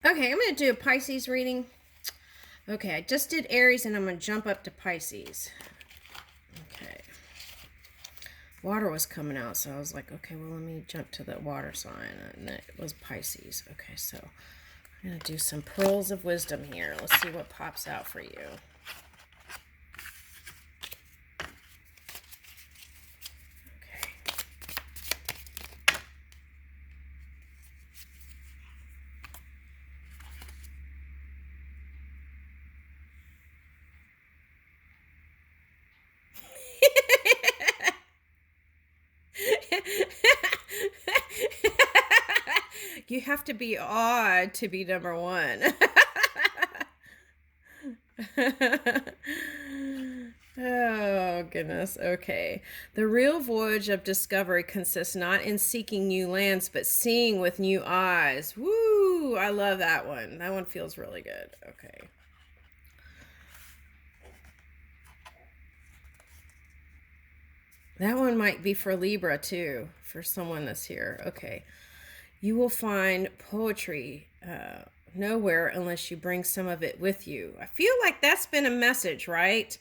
Okay, I'm going to do a Pisces reading. Okay, I just did Aries and I'm going to jump up to Pisces. Okay. Water was coming out, so I was like, okay, well, let me jump to the water sign. And it was Pisces. Okay, so I'm going to do some pearls of wisdom here. Let's see what pops out for you. You have to be odd to be number one. Oh, goodness. Okay. The real voyage of discovery consists not in seeking new lands, but seeing with new eyes. Woo! I love that one. That one feels really good. Okay. That one might be for Libra, too, for someone that's here. Okay. You will find poetry nowhere unless you bring some of it with you. I feel like that's been a message, right?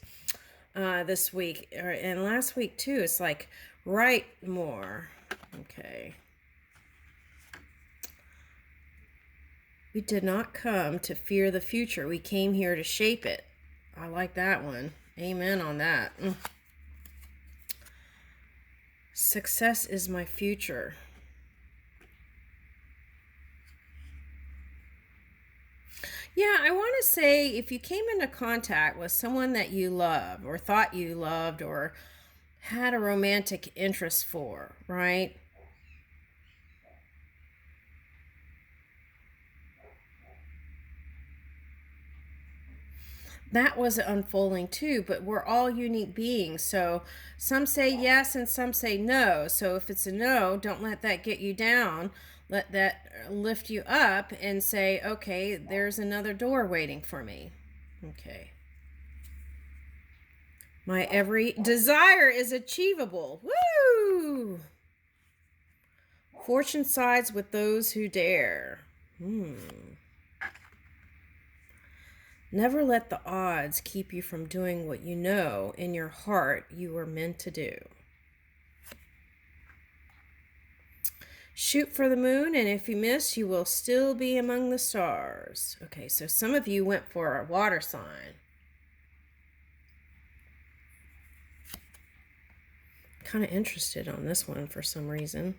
This week and last week too. It's like, write more. Okay. We did not come to fear the future. We came here to shape it. I like that one. Amen on that. Success is my future. Yeah, I want to say if you came into contact with someone that you love or thought you loved or had a romantic interest for, right? That was unfolding too, but we're all unique beings. So some say yes and some say no. So if it's a no, don't let that get you down. Let that lift you up and say, okay, there's another door waiting for me. Okay. My every desire is achievable. Woo! Fortune sides with those who dare. Never let the odds keep you from doing what you know in your heart you were meant to do. Shoot for the moon, and if you miss, you will still be among the stars. Okay, so some of you went for a water sign. Kind of interested on this one for some reason.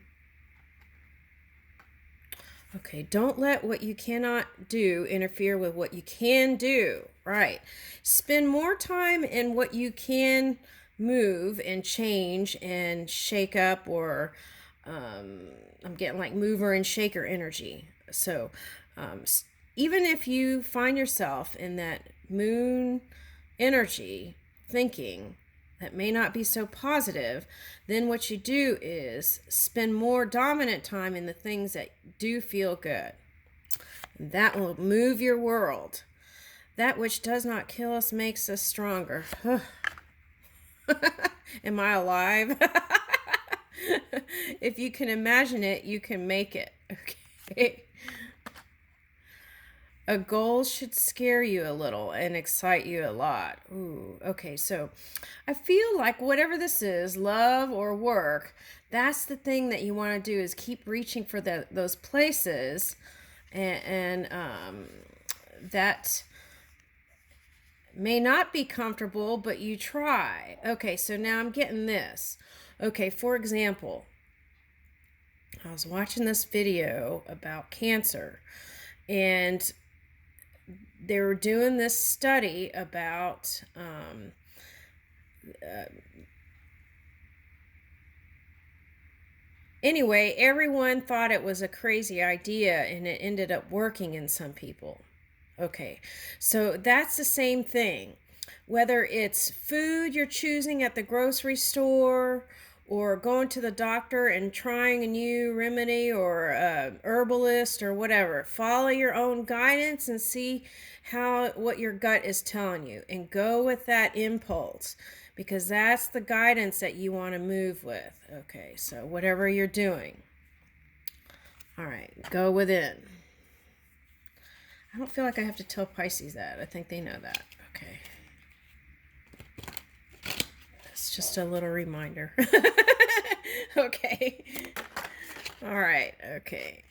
Okay, don't let what you cannot do interfere with what you can do. Right. Spend more time in what you can move and change and shake up, or I'm getting like mover and shaker energy. So even if you find yourself in that moon energy thinking that may not be so positive, then what you do is spend more dominant time in the things that do feel good. That will move your world. That which does not kill us makes us stronger. Am I alive? If you can imagine it, you can make it. Okay. A goal should scare you a little and excite you a lot. Ooh, okay, so I feel like whatever this is, love or work, that's the thing that you want to do is keep reaching for those places, and that may not be comfortable, but you try. Okay, so now I'm getting this. Okay, for example, I was watching this video about cancer, and they were doing this study about anyway, everyone thought it was a crazy idea, and it ended up working in some people. Okay, so that's the same thing. Whether it's food you're choosing at the grocery store, or going to the doctor and trying a new remedy, or a herbalist or whatever, follow your own guidance and see what your gut is telling you, and go with that impulse, because that's the guidance that you want to move with. Okay, so whatever you're doing, all right, go within. I don't feel like I have to tell Pisces that. I think they know that. Okay. It's just a little reminder. Okay. All right. Okay.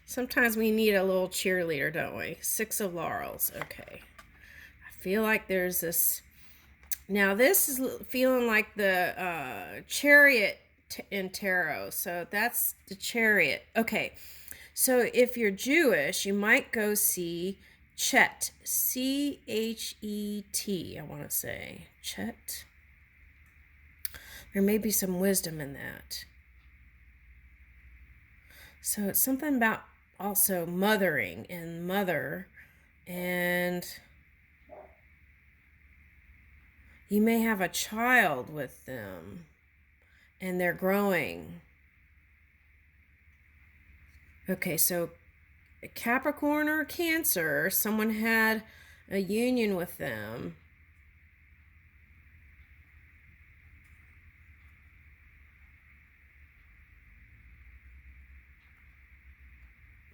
Sometimes we need a little cheerleader, don't we? 6 of Laurels. Okay. I feel like there's this. Now, this is feeling like the Chariot in Tarot. So that's the Chariot. Okay. So if you're Jewish, you might go see Chet. Chet, I want to say. Chet. There may be some wisdom in that. So it's something about also mothering and mother, and you may have a child with them and they're growing. Okay, so Capricorn or Cancer, someone had a union with them.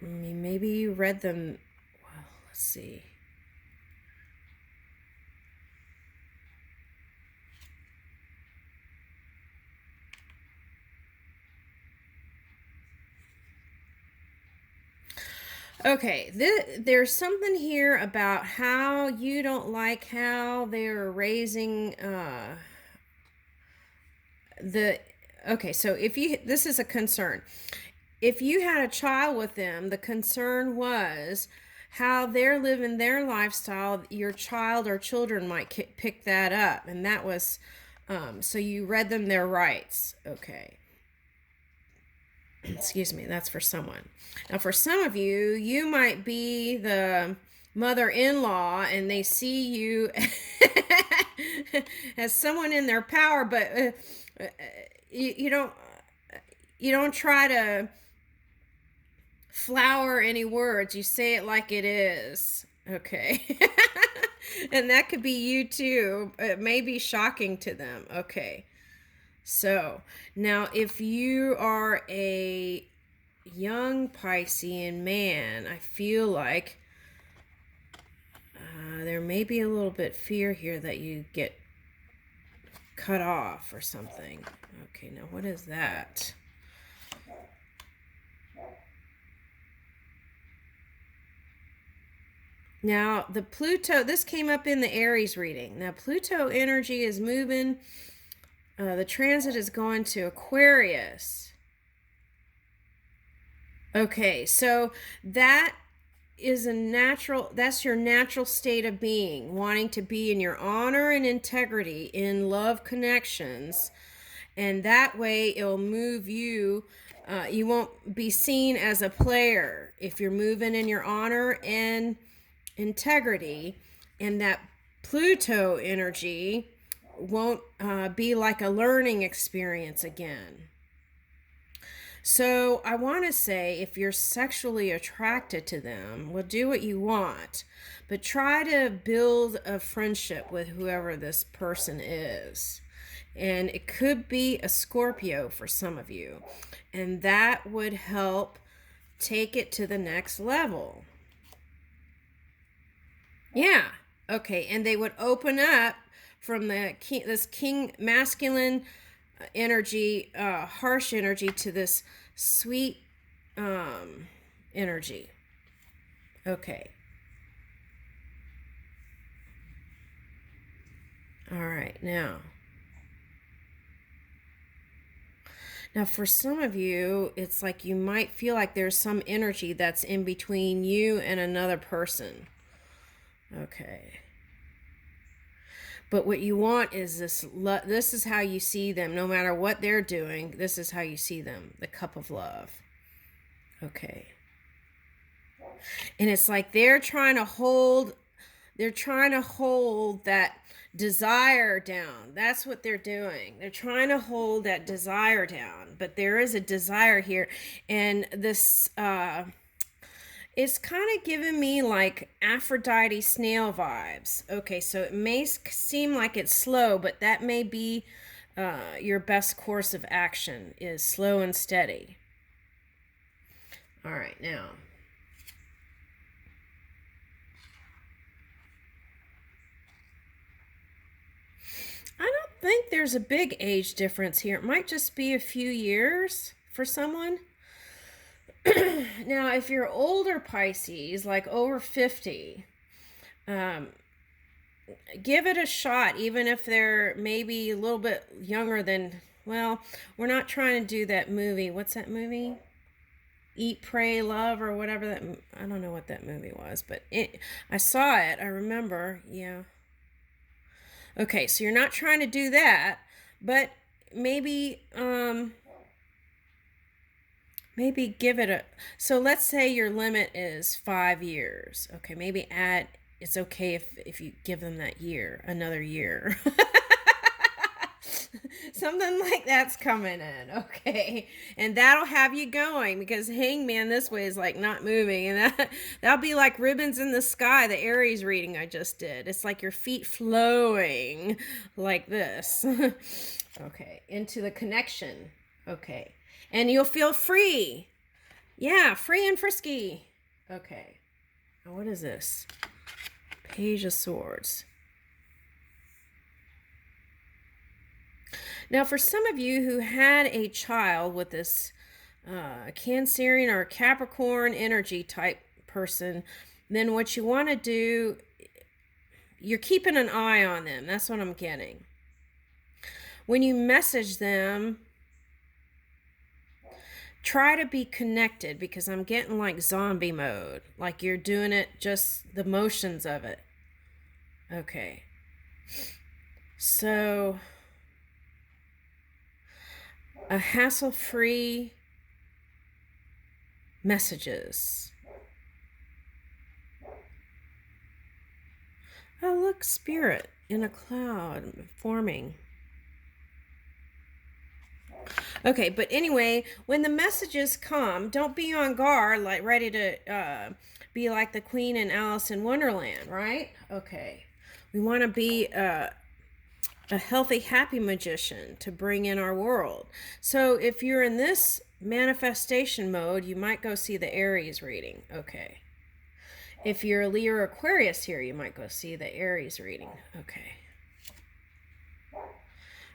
Maybe you read them. Well, let's see. Okay, there's something here about how you don't like how they're raising okay, so if you, this is a concern. If you had a child with them, the concern was how they're living their lifestyle. Your child or children might pick that up, and that was, so you read them their rights. Okay. Excuse me, that's for someone. Now, for some of you, you might be the mother-in-law, and they see you as someone in their power, but you don't try to flower any words. You say it like it is. Okay. And that could be you too. It may be shocking to them. Okay. So now if you are a young Piscean man, I feel like there may be a little bit fear here that you get cut off or something. Okay, now what is that? Now, the Pluto, this came up in the Aries reading. Now, Pluto energy is moving. The transit is going to Aquarius. Okay, so that is that's your natural state of being, wanting to be in your honor and integrity in love connections. And that way it'll move you. You won't be seen as a player if you're moving in your honor and integrity, and that Pluto energy won't be like a learning experience again. So I want to say, if you're sexually attracted to them, well, do what you want, but try to build a friendship with whoever this person is. And it could be a Scorpio for some of you, and that would help take it to the next level. Yeah. Okay. And they would open up from this king masculine energy, harsh energy, to this sweet energy. Okay. All right. Now, for some of you, it's like you might feel like there's some energy that's in between you and another person. Okay. But what you want is this is how you see them. No matter what they're doing, this is how you see them. The cup of love. Okay. And it's like they're trying to hold that desire down. That's what they're doing. They're trying to hold that desire down. But there is a desire here. And this it's kind of giving me like Aphrodite snail vibes. Okay, so it may seem like it's slow, but that may be your best course of action, is slow and steady. All right, now. there's a big age difference here. It might just be a few years for someone. Now, if you're older Pisces, like over 50, give it a shot, even if they're maybe a little bit younger than, well, we're not trying to do that movie. What's that movie? Eat, Pray, Love, or whatever that, I don't know what that movie was, but I saw it. I remember. Yeah. Okay, so you're not trying to do that, but maybe maybe give it a, so let's say your limit is 5 years. Okay, maybe add, it's okay if you give them that year, another year. Something like that's coming in, okay? And that'll have you going, because Hangman this way is like not moving, and that'll be like ribbons in the sky, the Aries reading I just did. It's like your feet flowing like this. Okay, into the connection. Okay. And you'll feel free. Yeah, free and frisky. Okay. Now what is this? Page of Swords. Now, for some of you who had a child with this Cancerian or Capricorn energy type person, then what you want to do, you're keeping an eye on them. That's what I'm getting. When you message them, try to be connected, because I'm getting like zombie mode. Like you're doing it, just the motions of it. Okay. So, a hassle-free messages. Oh, look, spirit in a cloud forming. Okay, but anyway, when the messages come, don't be on guard, like ready to be like the Queen in Alice in Wonderland, right? Okay. We want to be a healthy, happy magician to bring in our world. So if you're in this manifestation mode, you might go see the Aries reading. Okay. If you're a Leo or Aquarius here, you might go see the Aries reading. Okay.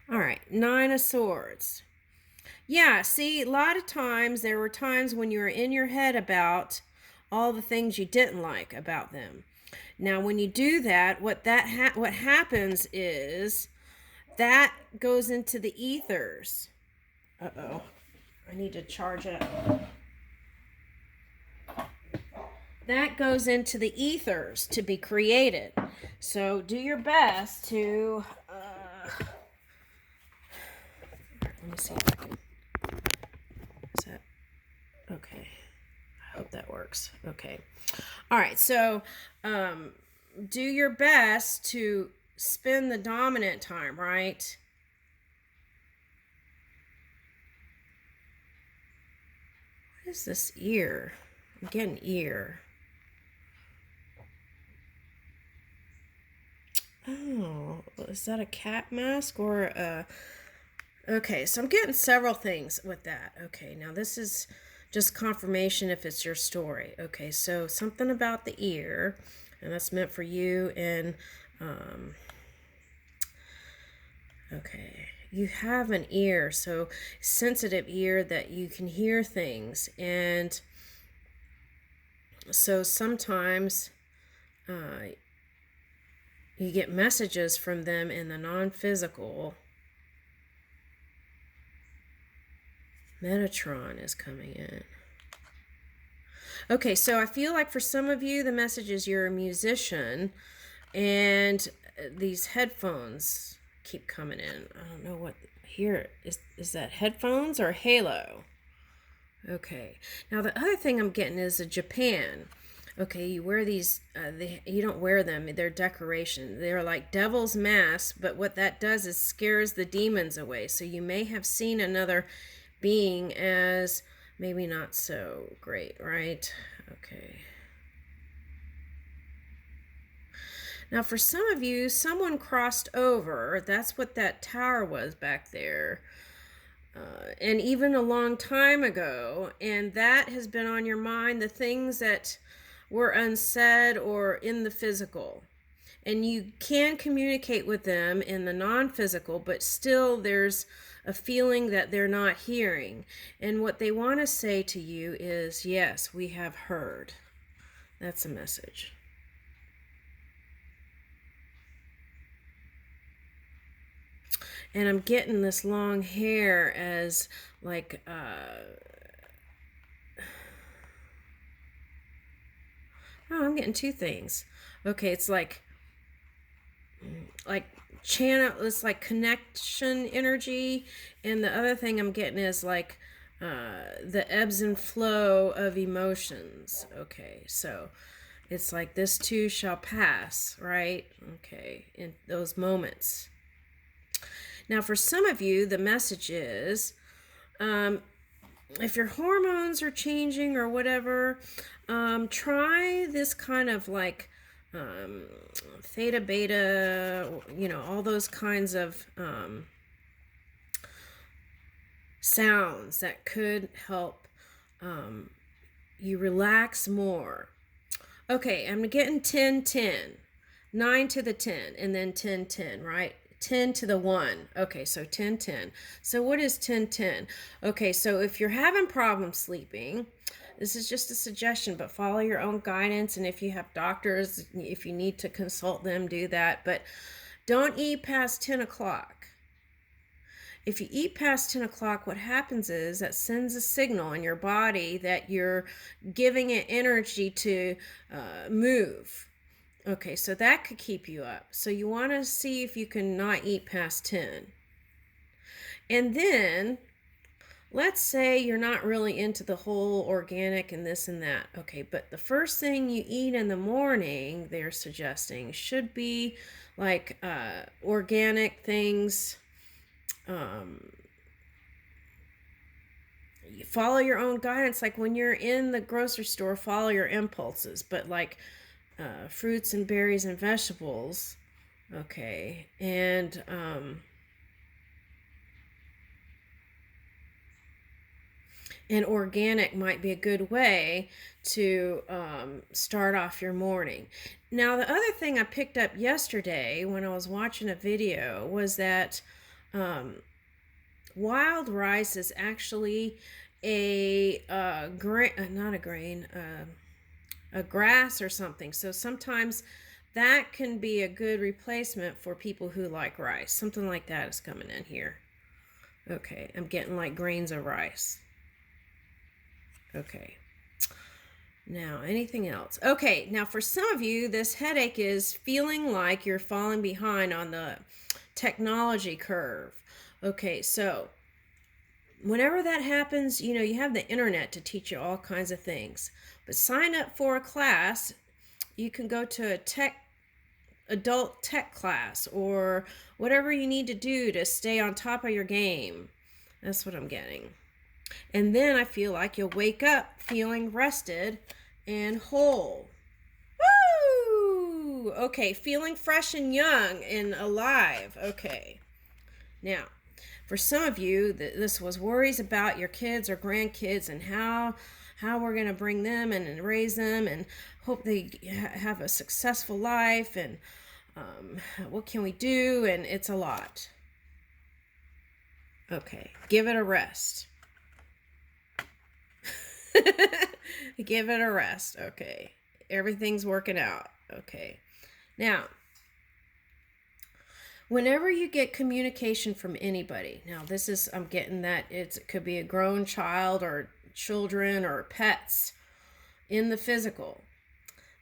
All right. 9 of Swords. Yeah, see, a lot of times there were times when you were in your head about all the things you didn't like about them. Now, when you do that, what happens is that goes into the ethers. Uh-oh. I need to charge it up. That goes into the ethers to be created. So do your best to... let me see if I can... Is that... Okay. I hope that works. Okay. All right. So do your best to spend the dominant time, right? What is this ear? I'm getting ear. Oh, is that a cat mask or a... Okay, so I'm getting several things with that. Okay, now this is just confirmation if it's your story. Okay, so something about the ear, and that's meant for you. And okay, you have an ear, so sensitive ear that you can hear things. And so sometimes you get messages from them in the non-physical. Metatron is coming in. Okay, so I feel like for some of you, the message is you're a musician, and these headphones keep coming in. I don't know what here is that headphones or halo? Okay. Now the other thing I'm getting is a Japan. Okay, you wear these, you don't wear them, they're decoration. They're like devil's masks, but what that does is scares the demons away. So you may have seen another being as maybe not so great, right? Okay. Now for some of you, someone crossed over. That's what that tower was back there. And even a long time ago, and that has been on your mind, the things that were unsaid or in the physical. and you can communicate with them in the non-physical, but still there's a feeling that they're not hearing. And what they want to say to you is, yes, we have heard. That's a message. And I'm getting this long hair as like oh, I'm getting two things. Okay, it's like channel, it's like connection energy, and the other thing I'm getting is like the ebbs and flow of emotions. Okay, so it's like this too shall pass, right? Okay, in those moments. Now, for some of you, the message is if your hormones are changing or whatever, try this kind of like theta, beta, all those kinds of sounds that could help you relax more. Okay, I'm getting 10, 10, 9 to the 10, and then 10, 10, right? 10 to the 1. Okay, so 10, 10. So what is 10, 10? Okay, so if you're having problems sleeping, this is just a suggestion, but follow your own guidance. And if you have doctors, if you need to consult them, do that. But don't eat past 10 o'clock. If you eat past 10 o'clock, what happens is that sends a signal in your body that you're giving it energy to move. Okay, so that could keep you up. So you want to see if you can not eat past 10. And then, let's say you're not really into the whole organic and this and that. Okay, but the first thing you eat in the morning, they're suggesting, should be like organic things. You follow your own guidance. Like when you're in the grocery store, follow your impulses. But like fruits and berries and vegetables, okay, and organic might be a good way to start off your morning. Now, the other thing I picked up yesterday when I was watching a video was that wild rice is actually a grass or something. So sometimes that can be a good replacement for people who like rice. Something like that is coming in here. Okay, I'm getting like grains of rice. Okay. Now, anything else? Okay, now for some of you, this headache is feeling like you're falling behind on the technology curve. Okay, so whenever that happens, you have the internet to teach you all kinds of things. But sign up for a class. You can go to a adult tech class or whatever you need to do to stay on top of your game. That's what I'm getting. And then I feel like you'll wake up feeling rested and whole. Woo! Okay, feeling fresh and young and alive. Okay. Now, for some of you, this was worries about your kids or grandkids and how we're going to bring them and raise them and hope they have a successful life and what can we do? And it's a lot. Okay, give it a rest. Give it a rest. Okay, everything's working out. Okay, now whenever you get communication from anybody, now this is, I'm getting that it could be a grown child or children or pets in the physical,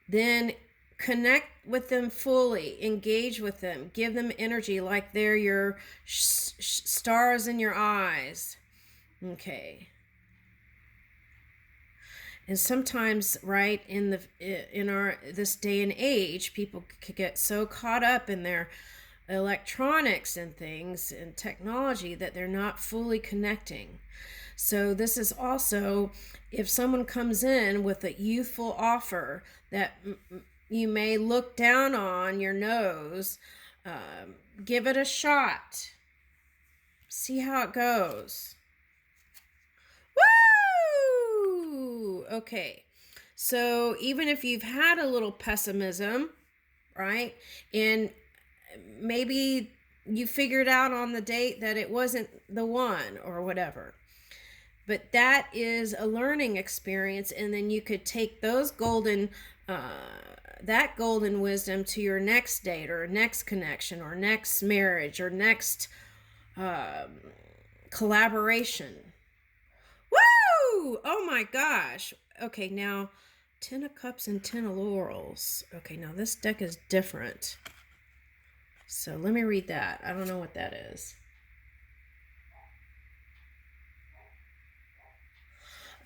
then connect with them fully, engage with them, give them energy like they're your stars in your eyes. Okay. And sometimes, right, in this day and age, people could get so caught up in their electronics and things and technology that they're not fully connecting. So this is also, if someone comes in with a youthful offer that you may look down on your nose, give it a shot. See how it goes. Woo! Okay. So even if you've had a little pessimism, right? And maybe you figured out on the date that it wasn't the one or whatever. But that is a learning experience, and then you could take those that golden wisdom to your next date or next connection or next marriage or next collaboration. Woo! Oh my gosh. Okay, now 10 of Cups and 10 of Laurels. Okay, now this deck is different. So let me read that. I don't know what that is.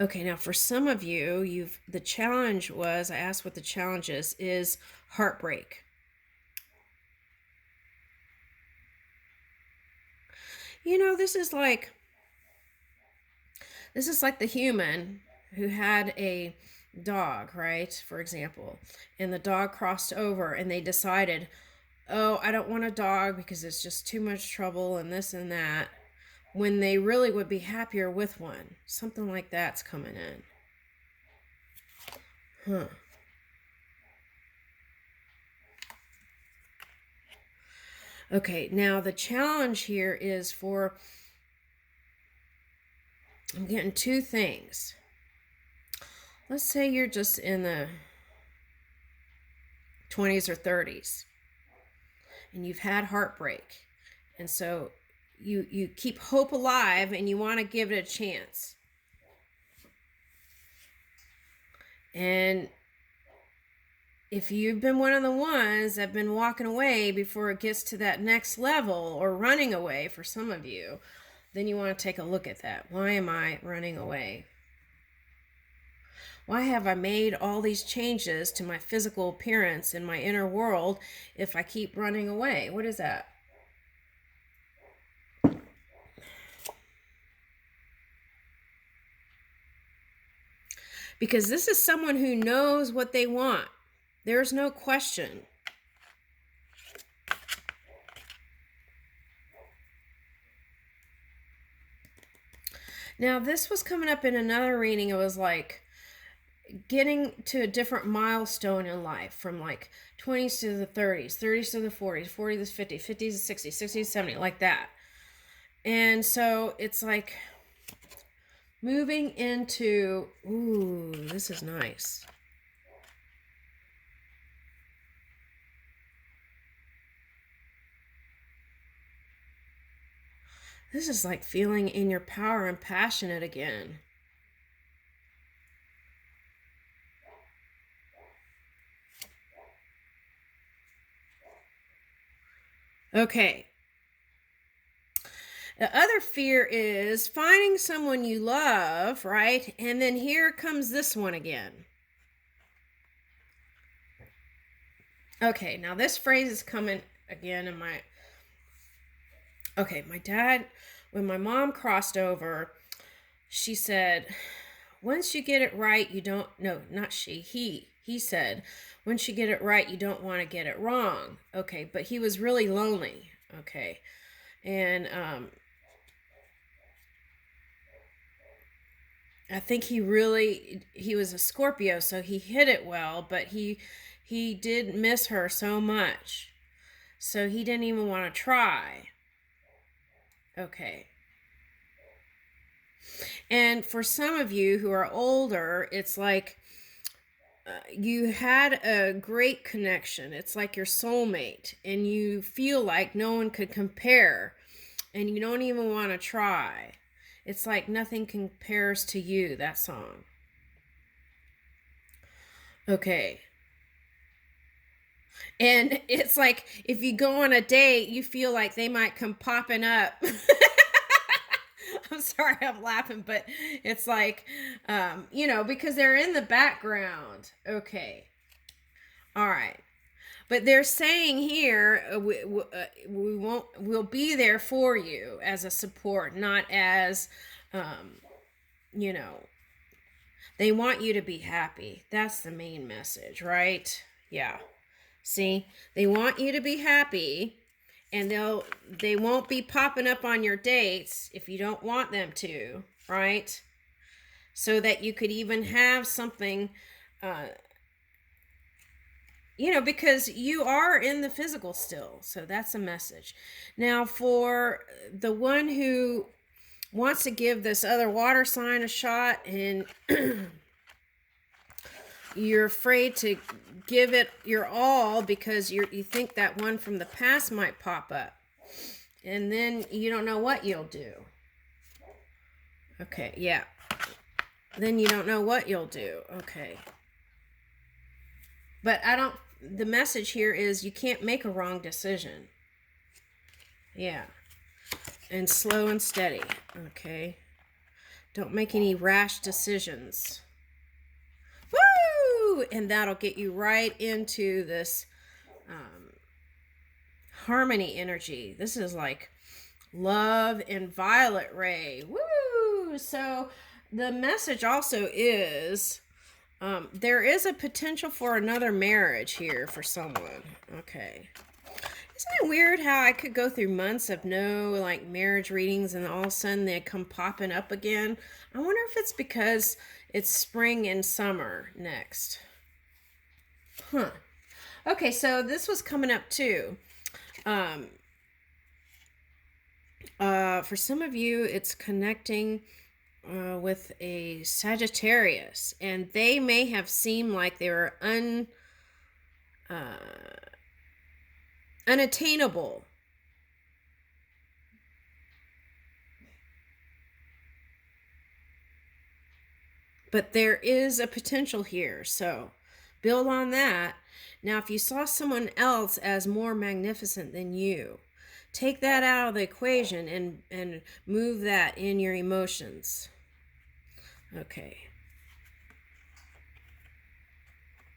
Okay, now for some of you, the challenge was, I asked what the challenge is heartbreak. You know, this is like the human who had a dog, right? For example, and the dog crossed over and they decided, oh, I don't want a dog because it's just too much trouble and this and that, when they really would be happier with one. Something like that's coming in. Huh. Okay, now the challenge here is for, I'm getting two things. Let's say you're just in the 20s or 30s and you've had heartbreak. And so you keep hope alive and you want to give it a chance. And if you've been one of the ones that have been walking away before it gets to that next level, or running away for some of you, then you want to take a look at that. Why am I running away? Why have I made all these changes to my physical appearance and my inner world if I keep running away? What is that? Because this is someone who knows what they want. There's no question. Now, this was coming up in another reading. It was like getting to a different milestone in life, from like 20s to the 30s, 30s to the 40s, 40s to 50s, 50s to 60s, 60s to 70, like that. And so it's like moving into, ooh, this is nice. This is like feeling in your power and passionate again. Okay. The other fear is finding someone you love, right? And then here comes this one again. Okay, now this phrase is coming again in my... Okay, my dad, when my mom crossed over, she said, once you get it right, you don't... No, not she. He said, once you get it right, you don't want to get it wrong. Okay, but he was really lonely. Okay, and I think he was a Scorpio, so he hit it well, but he did miss her so much, so he didn't even want to try. Okay. And for some of you who are older, it's like you had a great connection. It's like your soulmate, and you feel like no one could compare, and you don't even want to try. It's like nothing compares to you, that song. Okay. And it's like if you go on a date, you feel like they might come popping up. I'm sorry I'm laughing, but it's like, because they're in the background. Okay. All right. But they're saying here, we'll be there for you as a support, not as, they want you to be happy. That's the main message, right? Yeah. See, they want you to be happy, and they won't be popping up on your dates if you don't want them to, right? So that you could even have something You know, because you are in the physical still. So that's a message. Now, for the one who wants to give this other water sign a shot and you're afraid to give it your all because you think that one from the past might pop up. And then you don't know what you'll do. Okay, yeah. Then you don't know what you'll do. Okay. But the message here is you can't make a wrong decision. Yeah. And slow and steady. Okay. Don't make any rash decisions. Woo! And that'll get you right into this harmony energy. This is like love and violet ray. Woo! So the message also is there is a potential for another marriage here for someone. Okay. Isn't it weird how I could go through months of no like marriage readings and all of a sudden they come popping up again? I wonder if it's because it's spring and summer next. Huh. Okay, so this was coming up too. For some of you, it's connecting with a Sagittarius, and they may have seemed like they were unattainable. But there is a potential here, so build on that. Now, if you saw someone else as more magnificent than you, take that out of the equation and move that in your emotions. Okay.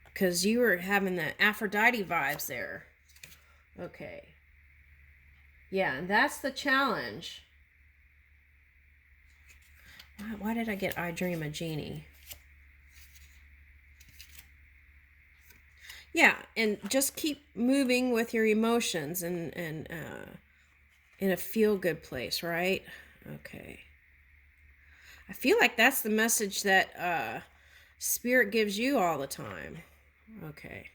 Because you were having the Aphrodite vibes there. Okay. Yeah, and that's the challenge. Why did I get I Dream a Genie? Yeah, and just keep moving with your emotions and in a feel-good place, right? Okay. I feel like that's the message that Spirit gives you all the time. Okay.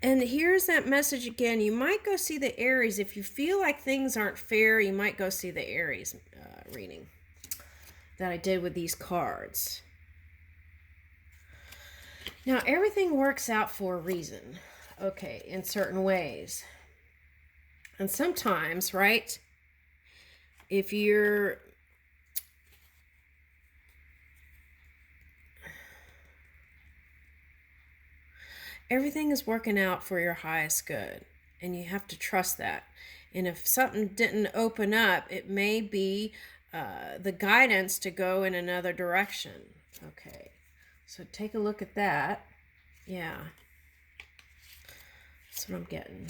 And here's that message again. You might go see the Aries. If you feel like things aren't fair, you might go see the Aries reading that I did with these cards. Now, everything works out for a reason, okay, in certain ways. And sometimes, right, if you're everything is working out for your highest good, and you have to trust that. And if something didn't open up, it may be the guidance to go in another direction. Okay, so take a look at that. Yeah, that's what I'm getting.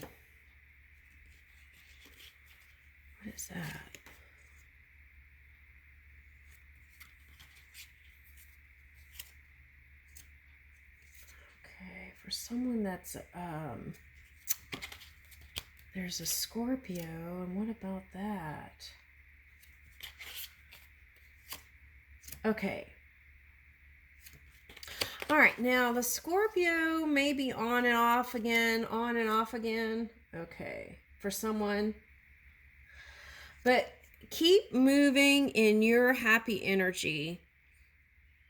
What is that? Okay, for someone that's there's a Scorpio, and what about that? Okay. All right, now the Scorpio may be on and off again, on and off again. Okay, for someone. But keep moving in your happy energy.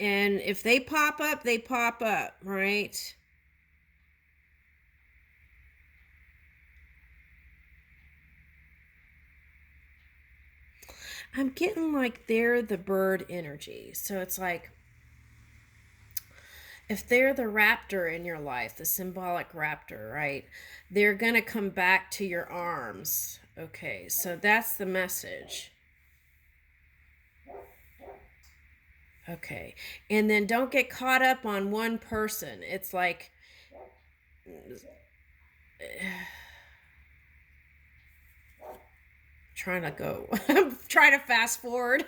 And if they pop up, they pop up, right? I'm getting like they're the bird energy. So it's like if they're the raptor in your life, the symbolic raptor, right? They're going to come back to your arms. Okay, so that's the message. Okay, and then don't get caught up on one person. It's like trying to go I'm trying to fast forward